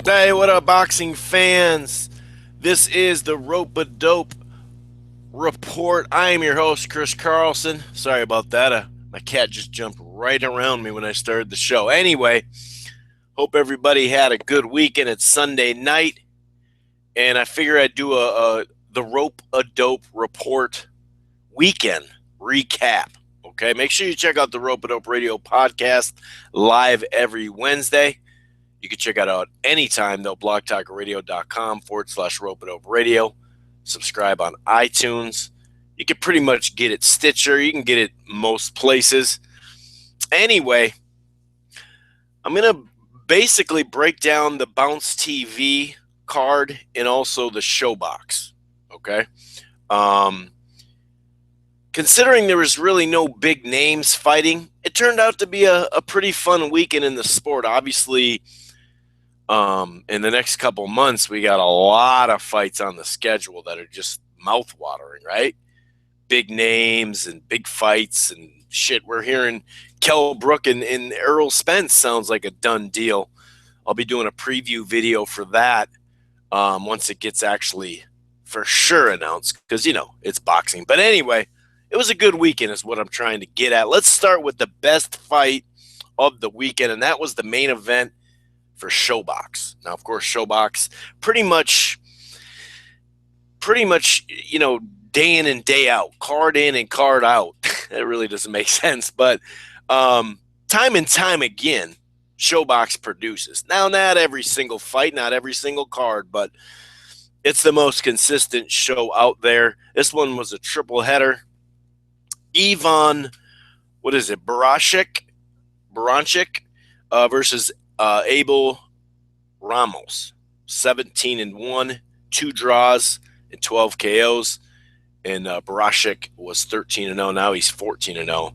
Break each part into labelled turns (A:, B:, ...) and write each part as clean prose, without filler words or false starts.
A: Hey, what up, boxing fans? This is the Rope-A-Dope Report. I am your host, Chris Carlson. Sorry about that. My cat just jumped right around me when I started the show. Anyway, hope everybody had a good weekend. It's Sunday night, and I figure I'd do the Rope-A-Dope Report weekend recap. Okay, make sure you check out the Rope-A-Dope Radio podcast live every Wednesday. You can check it out anytime, though, blogtalkradio.com/rope radio. Subscribe on iTunes. You can pretty much get it Stitcher. You can get it most places. Anyway, I'm going to basically break down the Bounce TV card and also the ShoBox. Okay? Um, Considering there was really no big names fighting, it turned out to be a pretty fun weekend in the sport. Obviously, in the next couple months, we got a lot of fights on the schedule that are just mouth-watering, right? Big names and big fights and shit. We're hearing Kell Brook and Errol Spence sounds like a done deal. I'll be doing a preview video for that once it gets actually for sure announced because, it's boxing. But anyway, it was a good weekend is what I'm trying to get at. Let's start with the best fight of the weekend, and that was the main event for ShoBox. Now, of course, ShoBox pretty much, day in and day out, card in and card out. That really doesn't make sense, but time and time again, ShoBox produces. Now, not every single fight, not every single card, but it's the most consistent show out there. This one was a triple header. Ivan, what is it, Baranchyk versus Abel Ramos, 17-1, 2 draws and 12 KOs. And Baranchyk was 13-0. Now he's 14-0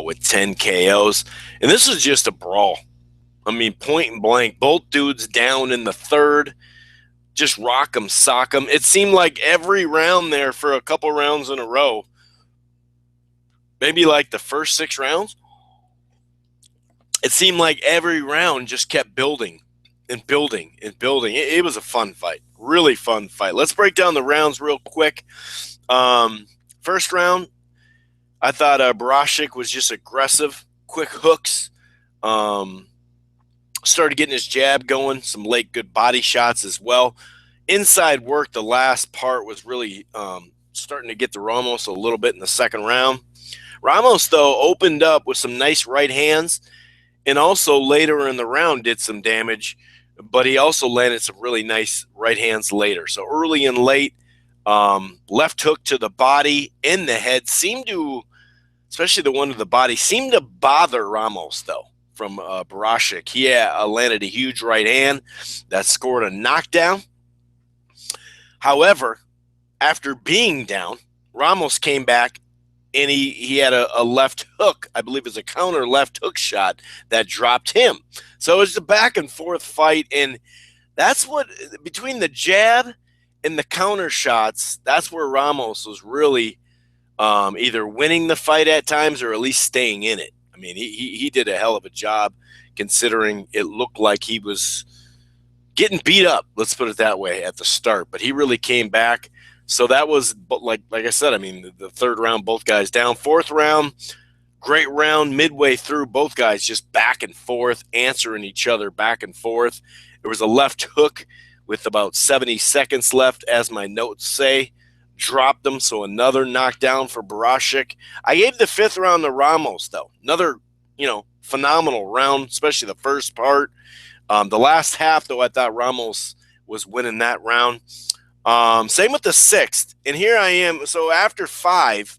A: with 10 KOs. And this is just a brawl. I mean, point and blank. Both dudes down in the third. Just rock 'em, sock 'em. It seemed like every round there for a couple rounds in a row, maybe like the first 6 rounds, it seemed like every round just kept building and building and building. It was a fun fight, really fun fight. Let's break down the rounds real quick. First round, I thought Baranchyk was just aggressive, quick hooks. Started getting his jab going, some late good body shots as well. Inside work, the last part was really starting to get to Ramos a little bit in the second round. Ramos, though, opened up with some nice right hands and also later in the round did some damage, but he also landed some really nice right hands later. So early and late, left hook to the body and the head seemed to, especially the one to the body, seemed to bother Ramos, though, from Baranchyk. He landed a huge right hand that scored a knockdown. However, after being down, Ramos came back and he had a left hook, I believe it was a counter left hook shot that dropped him. So it was a back and forth fight, and that's what, between the jab and the counter shots, that's where Ramos was really either winning the fight at times or at least staying in it. I mean, he did a hell of a job considering it looked like he was getting beat up, let's put it that way, at the start. But he really came back. So that was, like I said, I mean, the third round, both guys down. Fourth round, great round. Midway through, both guys just back and forth, answering each other back and forth. There was a left hook with about 70 seconds left, as my notes say. Dropped them, so another knockdown for Baranchyk. I gave the fifth round to Ramos, though. Another, phenomenal round, especially the first part. The last half, though, I thought Ramos was winning that round. Same with the sixth. And here I am. So after 5,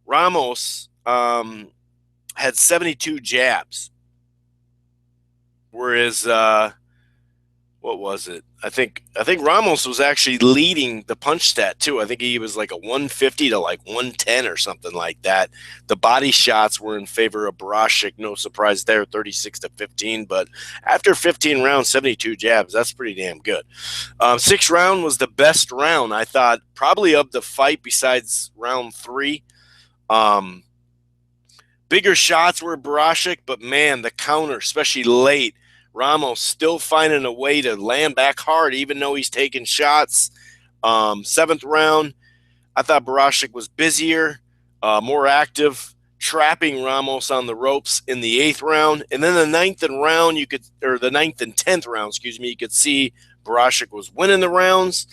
A: Ramos had 72 jabs. Whereas, what was it? I think Ramos was actually leading the punch stat, too. I think he was like a 150 to like 110 or something like that. The body shots were in favor of Baranchyk. No surprise there, 36-15. But after 15 rounds, 72 jabs, that's pretty damn good. Sixth round was the best round, I thought, probably of the fight besides round 3. Bigger shots were Baranchyk, but man, the counter, especially late, Ramos still finding a way to land back hard, even though he's taking shots. 7th round, I thought Baranchyk was busier, more active, trapping Ramos on the ropes in the 8th round. And then the 9th and 10th round, you could see Baranchyk was winning the rounds.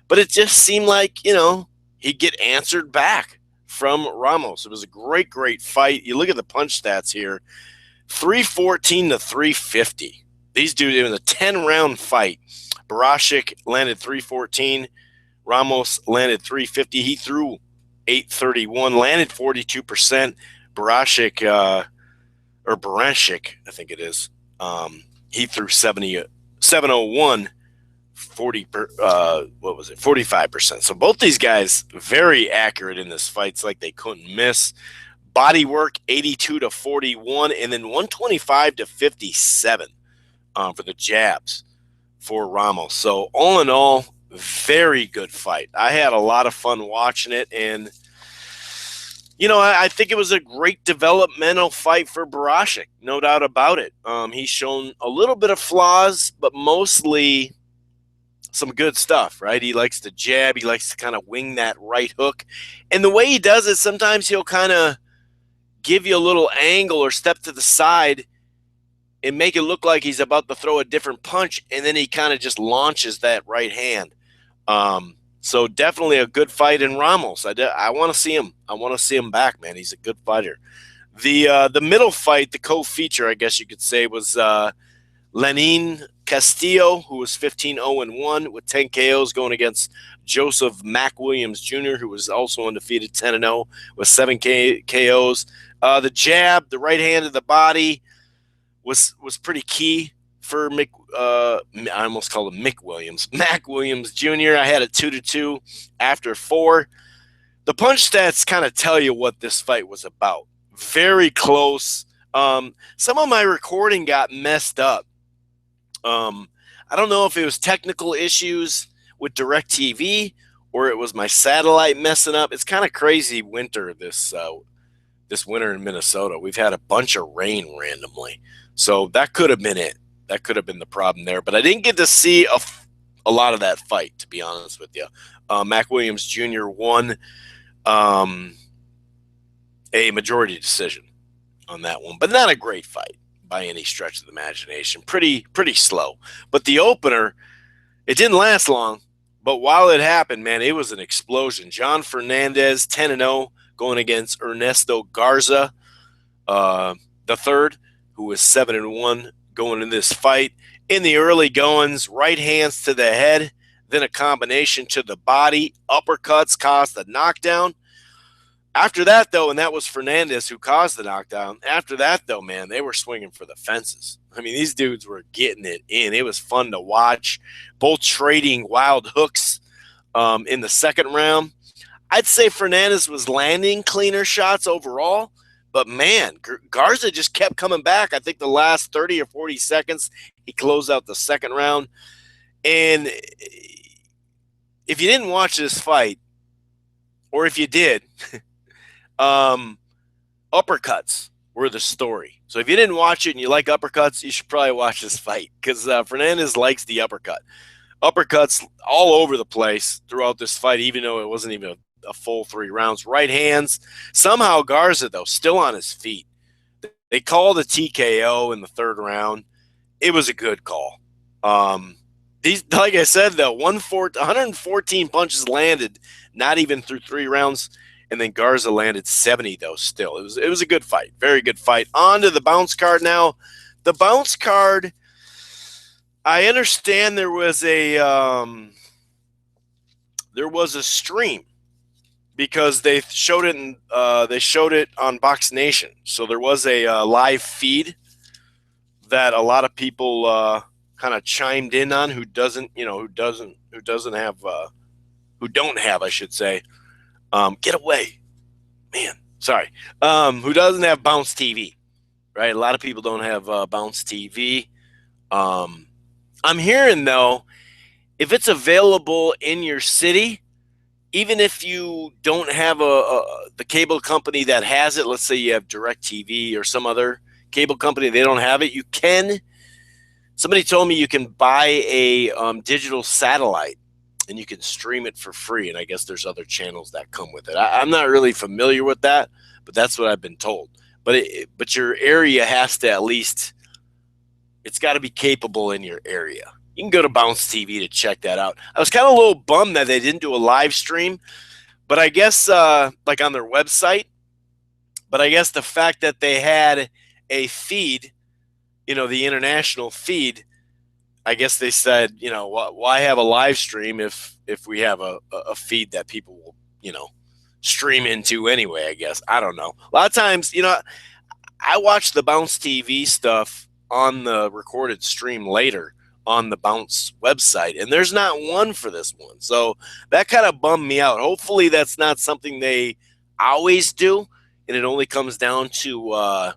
A: But it just seemed like, he'd get answered back from Ramos. It was a great, great fight. You look at the punch stats here, 314 to 350. These dudes, it was a 10-round fight. Baranchyk landed 314. Ramos landed 350. He threw 831, landed 42%. Baranchyk, I think it is, he threw 701. 45%. So both these guys very accurate in this fight. It's like they couldn't miss. Body work 82 to 41, and then 125 to 57 for the jabs for Ramos. So all in all, very good fight. I had a lot of fun watching it, and I think it was a great developmental fight for Baranchyk, no doubt about it. He's shown a little bit of flaws, but mostly some good stuff, right? He likes to jab. He likes to kind of wing that right hook. And the way he does it, sometimes he'll kind of give you a little angle or step to the side and make it look like he's about to throw a different punch, and then he kind of just launches that right hand. So definitely a good fight in Ramos. I want to see him. I want to see him back, man. He's a good fighter. The middle fight, the co-feature, I guess you could say, was Lenin Castillo, who was 15-0-1 with 10 KOs, going against Joseph Mac Williams Jr., who was also undefeated 10-0 with 7 KOs. The jab, the right hand of the body was pretty key for I almost called him Mick Williams. Mac Williams Jr. I had a 2-2 after 4. The punch stats kind of tell you what this fight was about. Very close. Some of my recording got messed up. I don't know if it was technical issues with DirecTV or it was my satellite messing up. It's kind of crazy winter this winter in Minnesota. We've had a bunch of rain randomly. So that could have been it. That could have been the problem there. But I didn't get to see a lot of that fight, to be honest with you. Mac Williams Jr. won a majority decision on that one, but not a great fight by any stretch of the imagination. Pretty slow. But the opener, it didn't last long, but while it happened, man, it was an explosion. John Fernandez, 10-0, going against Ernesto Garza, the third, who was 7-1 going in this fight. In the early goings, right hands to the head, then a combination to the body, uppercuts caused the knockdown. After that, though, and that was Fernandez who caused the knockdown. After that, though, man, they were swinging for the fences. I mean, these dudes were getting it in. It was fun to watch. Both trading wild hooks in the second round. I'd say Fernandez was landing cleaner shots overall, but, man, Garza just kept coming back. I think the last 30 or 40 seconds, he closed out the second round. And if you didn't watch this fight, or if you did, uppercuts were the story. So if you didn't watch it and you like uppercuts, you should probably watch this fight because Fernandez likes the uppercut. Uppercuts all over the place throughout this fight, even though it wasn't even a full 3 rounds. Right hands. Somehow Garza, though, still on his feet. They called a TKO in the third round. It was a good call. Like I said, though, 114 punches landed, not even through 3 rounds. And then Garza landed 70, though, still. It was a good fight. Very good fight. On to the bounce card now. The bounce card, I understand there was a stream because they showed it on Box Nation. So there was a live feed that a lot of people kind of chimed in on who don't have, I should say. Get away, man. Sorry. Who doesn't have Bounce TV, right? A lot of people don't have Bounce TV. I'm hearing, though, if it's available in your city, even if you don't have the cable company that has it, let's say you have DirecTV or some other cable company, they don't have it, you can somebody told me you can buy a digital satellite and you can stream it for free. And I guess there's other channels that come with it. I'm not really familiar with that, but that's what I've been told. But your area has to at least, it's got to be capable in your area. You can go to Bounce TV to check that out. I was kind of a little bummed that they didn't do a live stream, but I guess like on their website. But I guess the fact that they had a feed, the international feed, I guess they said, why have a live stream if we have a feed that people will, stream into anyway, I guess. I don't know. A lot of times, I watch the Bounce TV stuff on the recorded stream later on the Bounce website, and there's not one for this one. So that kind of bummed me out. Hopefully that's not something they always do, and it only comes down to,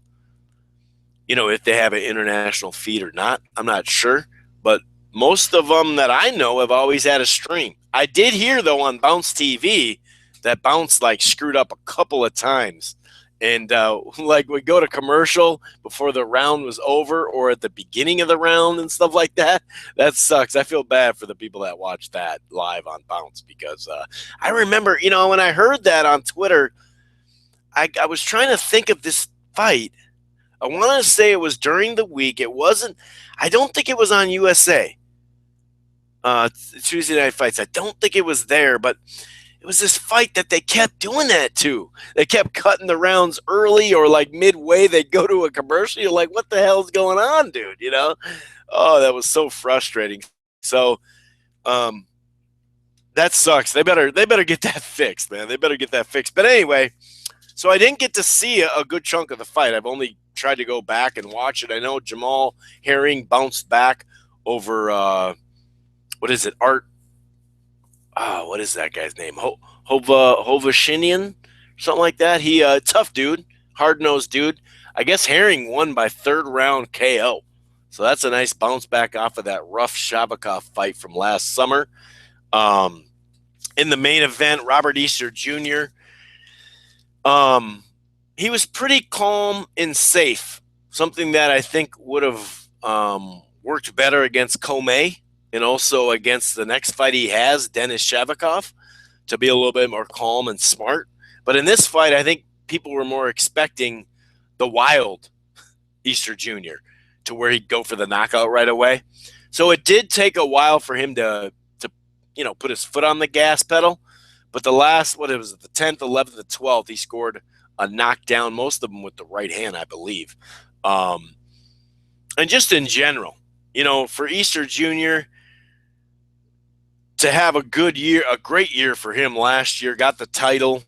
A: if they have an international feed or not. I'm not sure, but most of them that I know have always had a stream. I did hear, though, on Bounce TV that Bounce, screwed up a couple of times. And, would go to commercial before the round was over or at the beginning of the round and stuff like that. That sucks. I feel bad for the people that watch that live on Bounce because I remember, when I heard that on Twitter, I was trying to think of this fight. I want to say it was during the week. It wasn't. I don't think it was on USA. Tuesday Night Fights. I don't think it was there, but it was this fight that they kept doing that to. They kept cutting the rounds early or midway. They'd go to a commercial. You're like, what the hell's going on, dude? Oh, that was so frustrating. So, that sucks. They better get that fixed, man. They better get that fixed. But anyway, so I didn't get to see a good chunk of the fight. I've only tried to go back and watch it. I know Jamal Herring bounced back over, what is it, Art? What is that guy's name? Hovashinian, something like that. He tough dude, hard-nosed dude. I guess Herring won by third round KO. So that's a nice bounce back off of that rough Shabakov fight from last summer. In the main event, Robert Easter Jr., he was pretty calm and safe, something that I think would have worked better against Comey and also against the next fight he has, Denis Shabakov, to be a little bit more calm and smart. But in this fight, I think people were more expecting the wild Easter Jr. to where he'd go for the knockout right away. So it did take a while for him to put his foot on the gas pedal. But the last, the 10th, 11th, and 12th, he scored a knockdown, most of them with the right hand, I believe. And just in general, for Easter Jr., to have a good year, a great year for him last year, got the title,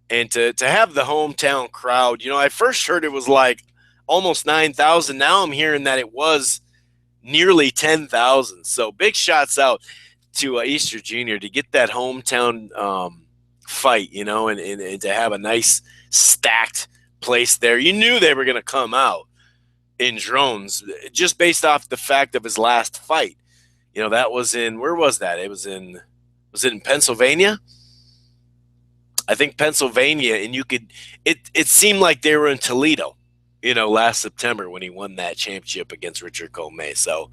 A: and to have the hometown crowd. I first heard it was almost 9,000. Now I'm hearing that it was nearly 10,000. So big shots out to Easter Jr. to get that hometown fight, and to have a nice stacked place there. You knew they were going to come out in drones just based off the fact of his last fight. That was in, where was that? Was it in Pennsylvania? I think Pennsylvania, and it seemed like they were in Toledo, last September when he won that championship against Richard Comey. So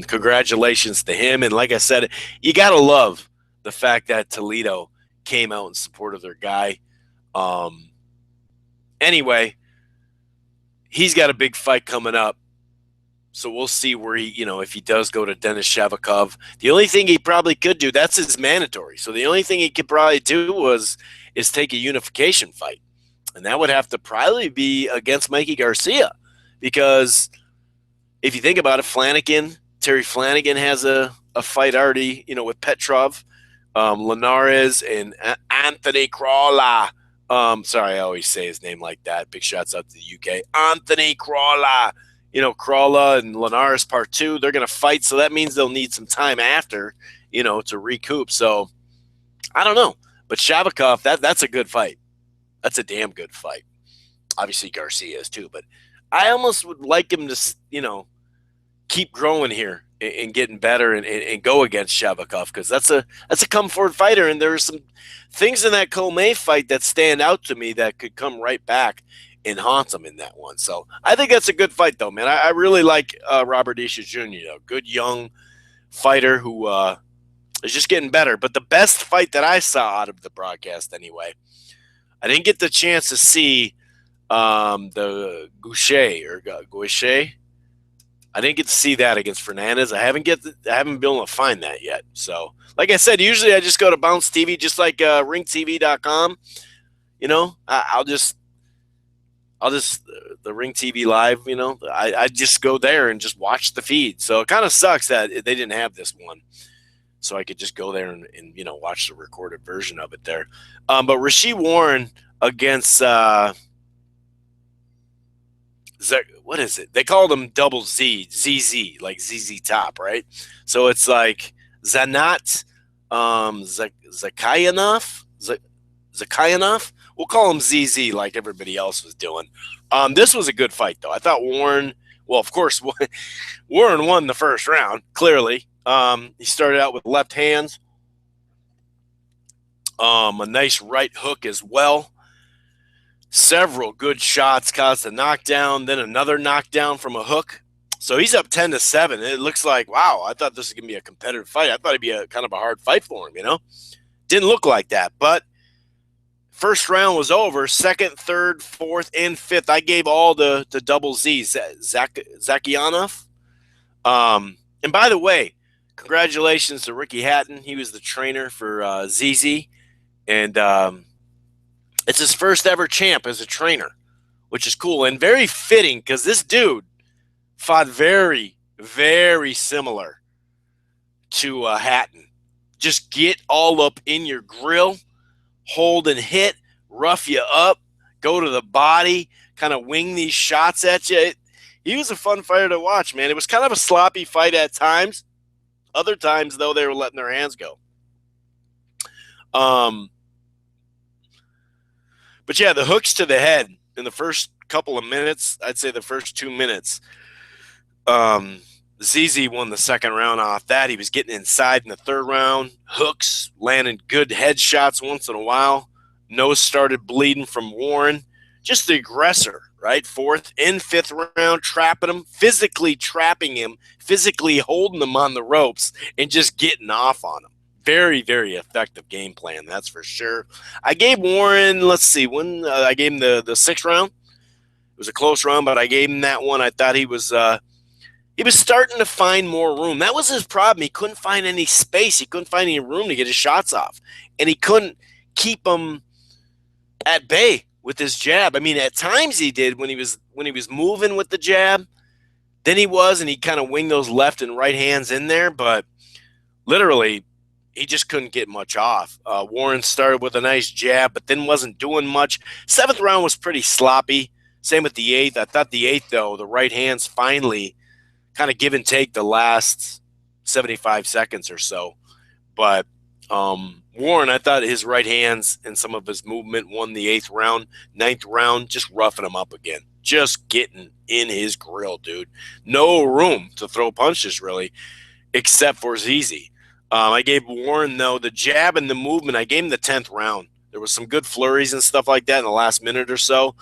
A: congratulations to him. And like I said, you got to love the fact that Toledo came out in support of their guy. Anyway, he's got a big fight coming up. So we'll see where he, if he does go to Denis Shabakov. The only thing he probably could do, that's his mandatory. So the only thing he could probably do is take a unification fight. And that would have to probably be against Mikey Garcia. Because if you think about it, Terry Flanagan has a fight already, with Petrov, Linares, and Anthony Crawler. Sorry, I always say his name like that. Big shouts out to the UK. Anthony Crawler. Crawler and Linares part 2, they're going to fight. So that means they'll need some time after, to recoup. So I don't know. But Shabakov, that's a good fight. That's a damn good fight. Obviously Garcia is too. But I almost would like him to, keep growing here and getting better and go against Shabakov because that's a come forward fighter. And there are some things in that Comey fight that stand out to me that could come right back and haunts him in that one. So I think that's a good fight, though, man. I really like Robert Ishii Jr., though. Good young fighter who is just getting better. But the best fight that I saw out of the broadcast, anyway, I didn't get the chance to see the Goucher. I didn't get to see that against Fernandez. I haven't been able to find that yet. So, like I said, usually I just go to Bounce TV, just like ringtv.com. You know, I'll just the Ring TV Live. You know, I just go there and just watch the feed. So it kind of sucks that they didn't have this one, so I could just go there and you know, watch the recorded version of it there. But Rasheed Warren against what is it? They called him Double Z, ZZ, like ZZ Top, right? So it's like Zanat Zhakiyanov. We'll call him ZZ like everybody else was doing. This was a good fight, though. I thought Warren, well, of course, Warren won the first round, clearly. He started out with left hands, a nice right hook as well. Several good shots caused a knockdown, then another knockdown from a hook. So he's up 10-7. It looks like, wow, I thought this was going to be a competitive fight. I thought it'd be a kind of a hard fight for him, you know? Didn't look like that. But first round was over. Second, third, fourth, and fifth, I gave all the double Z's. Zhakiyanov. And by the way, congratulations to Ricky Hatton. He was the trainer for ZZ. And it's his first ever champ as a trainer, which is cool and very fitting because this dude fought very, very similar to Hatton. Just get all up in your grill, hold and hit, rough you up, go to the body, kind of wing these shots at you. He was a fun fighter to watch, man. It was kind of a sloppy fight at times. Other times, though, they were letting their hands go. But yeah, the hooks to the head in the first couple of minutes, I'd say the first 2 minutes, ZZ won the second round off that. He was getting inside in the third round. Hooks, landing good headshots once in a while. Nose started bleeding from Warren. Just the aggressor, right? Fourth and fifth round, trapping him, physically trapping him, physically holding him on the ropes, and just getting off on him. Very, very effective game plan, that's for sure. I gave Warren, let's see, I gave him the sixth round. It was a close round, but I gave him that one. I thought he was starting to find more room. That was his problem. He couldn't find any space. He couldn't find any room to get his shots off. And he couldn't keep them at bay with his jab. I mean, at times he did when he was moving with the jab. Then and he kind of winged those left and right hands in there, but literally he just couldn't get much off. Warren started with a nice jab, but then wasn't doing much. Seventh round was pretty sloppy. Same with the eighth. I thought the eighth, though, the right hands finally kind of give and take the last 75 seconds or so. But Warren, I thought his right hands and some of his movement won the eighth round. Ninth round, just roughing him up again. Just getting in his grill, dude. No room to throw punches, really, except for ZZ. I gave Warren, though, the jab and the movement. I gave him the 10th round. There was some good flurries and stuff like that in the last minute or so.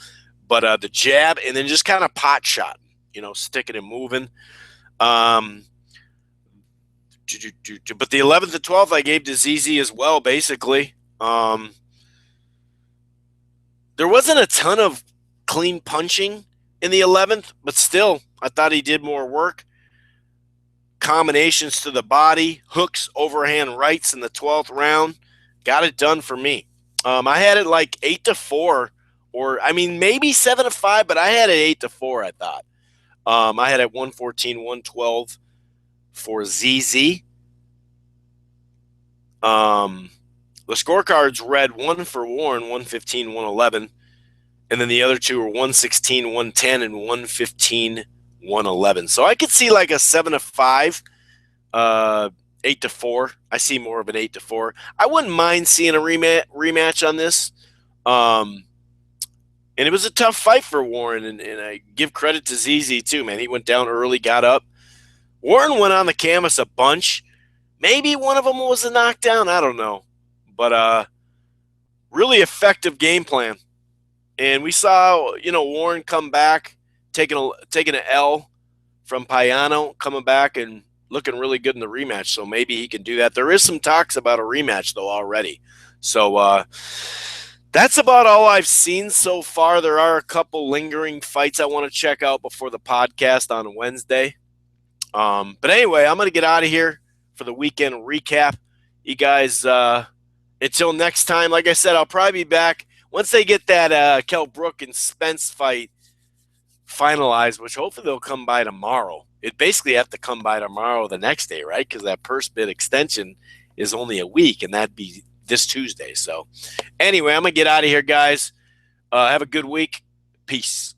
A: But the jab and then just kind of pot shot, you know, sticking and moving. But the 11th and 12th I gave to ZZ as well, basically. There wasn't a ton of clean punching in the 11th, but still, I thought he did more work. Combinations to the body, hooks, overhand rights in the 12th round. Got it done for me. I had it like 8-4, or I mean maybe 7-5, but I had it 8-4, I thought. I had it 114-112 for ZZ. The scorecards read 1 for Warren, 115-111. And then the other two were 116-110 and 115-111. So I could see like a 7-5, 8-4. I see more of an 8-4. I wouldn't mind seeing a rematch on this. And it was a tough fight for Warren, and I give credit to ZZ too, man. He went down early, got up. Warren went on the canvas a bunch. Maybe one of them was a knockdown. I don't know. But really effective game plan. And we saw, Warren come back, taking an L from Payano, coming back and looking really good in the rematch. So maybe he can do that. There is some talks about a rematch, though, already. So that's about all I've seen so far. There are a couple lingering fights I want to check out before the podcast on Wednesday. But anyway, I'm going to get out of here for the weekend recap. You guys, until next time, like I said, I'll probably be back once they get that Kell Brook and Spence fight finalized, which hopefully they'll come by tomorrow. It basically have to come by tomorrow the next day, right? Because that purse bid extension is only a week, and that'd be this Tuesday. So anyway, I'm going to get out of here, guys. Have a good week. Peace.